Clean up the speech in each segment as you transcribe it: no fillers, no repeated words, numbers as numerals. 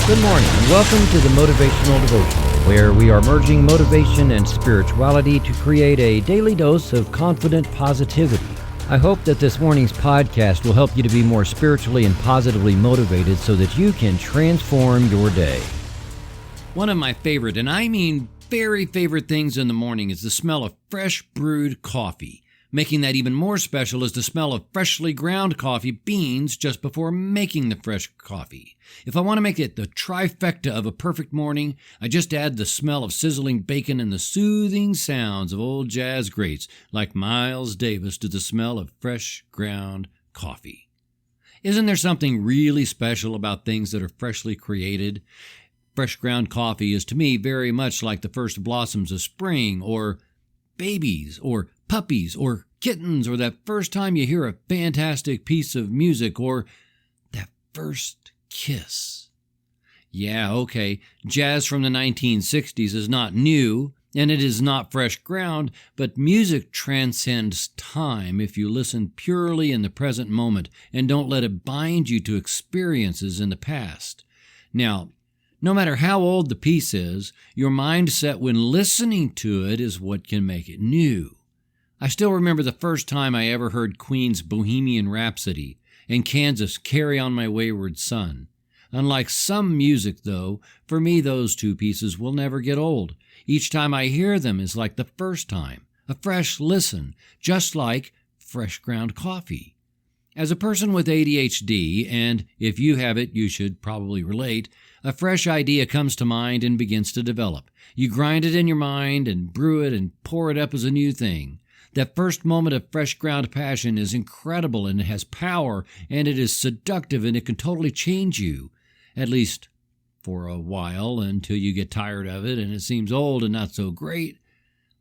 Good morning, and welcome to the Motivational Devotion, where we are merging motivation and spirituality to create a daily dose of confident positivity. I hope that this morning's podcast will help you to be more spiritually and positively motivated so that you can transform your day. One of my favorite, and I mean very favorite things in the morning is the smell of fresh brewed coffee. Making that even more special is the smell of freshly ground coffee beans just before making the fresh coffee. If I want to make it the trifecta of a perfect morning, I just add the smell of sizzling bacon and the soothing sounds of old jazz greats like Miles Davis to the smell of fresh ground coffee. Isn't there something really special about things that are freshly created? Fresh ground coffee is to me very much like the first blossoms of spring, or babies, or puppies, or kittens, or that first time you hear a fantastic piece of music, or that first kiss. Yeah, okay, jazz from the 1960s is not new, and it is not fresh ground, but music transcends time if you listen purely in the present moment and don't let it bind you to experiences in the past. Now, no matter how old the piece is, your mindset when listening to it is what can make it new. I still remember the first time I ever heard Queen's Bohemian Rhapsody and Kansas' Carry On My Wayward Son. Unlike some music, though, for me those two pieces will never get old. Each time I hear them is like the first time, a fresh listen, just like fresh ground coffee. As a person with ADHD, and if you have it, you should probably relate, a fresh idea comes to mind and begins to develop. You grind it in your mind and brew it and pour it up as a new thing. That first moment of fresh ground passion is incredible, and it has power, and it is seductive, and it can totally change you, at least for a while, until you get tired of it and it seems old and not so great.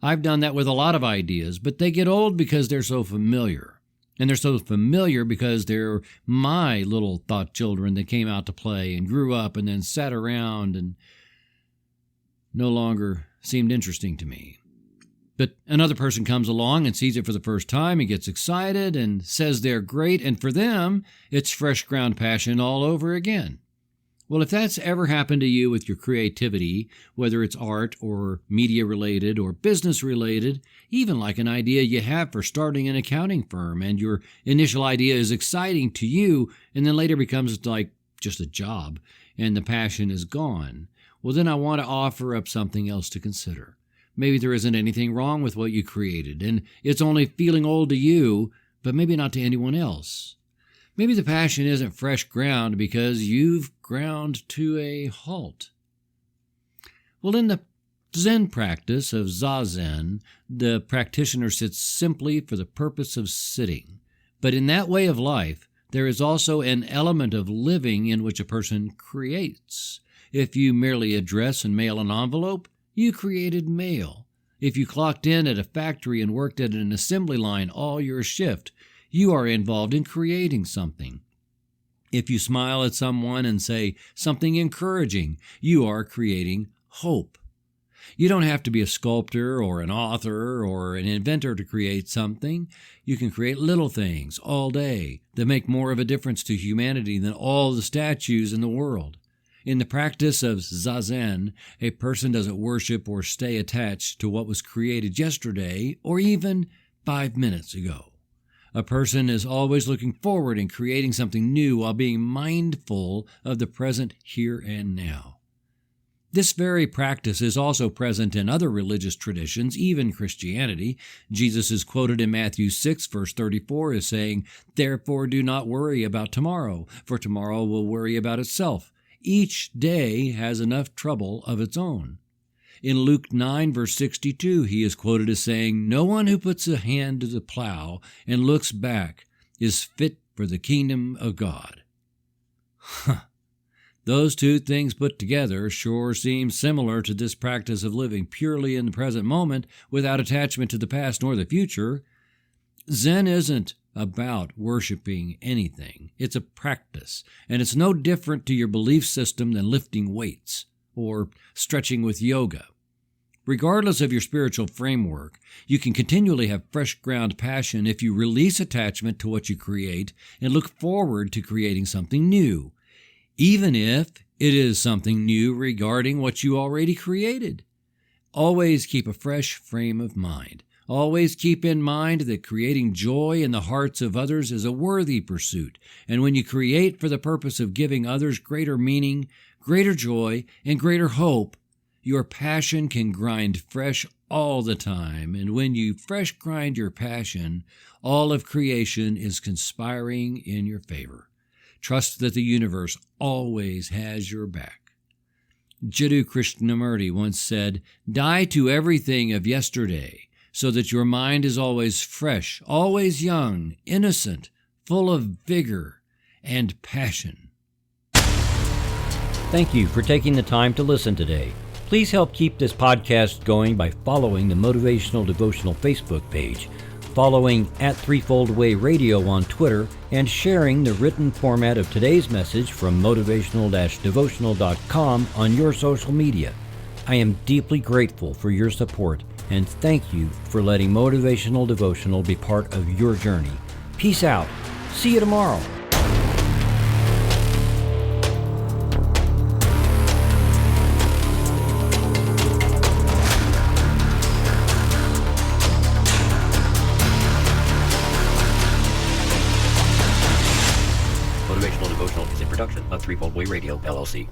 I've done that with a lot of ideas, but they get old because they're so familiar. And they're so familiar because they're my little thought children that came out to play and grew up and then sat around and no longer seemed interesting to me. But another person comes along and sees it for the first time and gets excited and says they're great, and for them, it's fresh ground passion all over again. Well, if that's ever happened to you with your creativity, whether it's art or media-related or business-related, even like an idea you have for starting an accounting firm, and your initial idea is exciting to you and then later becomes like just a job and the passion is gone, well, then I want to offer up something else to consider. Maybe there isn't anything wrong with what you created, and it's only feeling old to you, but maybe not to anyone else. Maybe the passion isn't fresh ground because you've ground to a halt. Well, in the Zen practice of Zazen, the practitioner sits simply for the purpose of sitting. But in that way of life, there is also an element of living in which a person creates. If you merely address and mail an envelope, you created mail. If you clocked in at a factory and worked at an assembly line all your shift, you are involved in creating something. If you smile at someone and say something encouraging, you are creating hope. You don't have to be a sculptor or an author or an inventor to create something. You can create little things all day that make more of a difference to humanity than all the statues in the world. In the practice of Zazen, a person doesn't worship or stay attached to what was created yesterday or even 5 minutes ago. A person is always looking forward and creating something new while being mindful of the present here and now. This very practice is also present in other religious traditions, even Christianity. Jesus is quoted in Matthew 6, verse 34 as saying, "Therefore do not worry about tomorrow, for tomorrow will worry about itself. Each day has enough trouble of its own." In Luke 9, verse 62, he is quoted as saying, "No one who puts a hand to the plow and looks back is fit for the kingdom of God." Those two things put together sure seem similar to this practice of living purely in the present moment without attachment to the past nor the future. Zen isn't about worshiping anything. It's a practice, and it's no different to your belief system than lifting weights or stretching with yoga. Regardless of your spiritual framework, you can continually have fresh ground passion if you release attachment to what you create and look forward to creating something new, even if It is something new regarding what you already created. Always keep a fresh frame of mind. Always keep in mind that creating joy in the hearts of others is a worthy pursuit, and when you create for the purpose of giving others greater meaning, greater joy, and greater hope, your passion can grind fresh all the time, and when you fresh grind your passion, all of creation is conspiring in your favor. Trust that the universe always has your back. Jiddu Krishnamurti once said, "Die to everything of yesterday, so that your mind is always fresh, always young, innocent, full of vigor and passion." Thank you for taking the time to listen today. Please help keep this podcast going by following the Motivational Devotional Facebook page, following @Threefold Way Radio on Twitter, and sharing the written format of today's message from motivational-devotional.com on your social media. I am deeply grateful for your support, and thank you for letting Motivational Devotional be part of your journey. Peace out. See you tomorrow. Motivational Devotional is a production of Threefold Way Radio, LLC.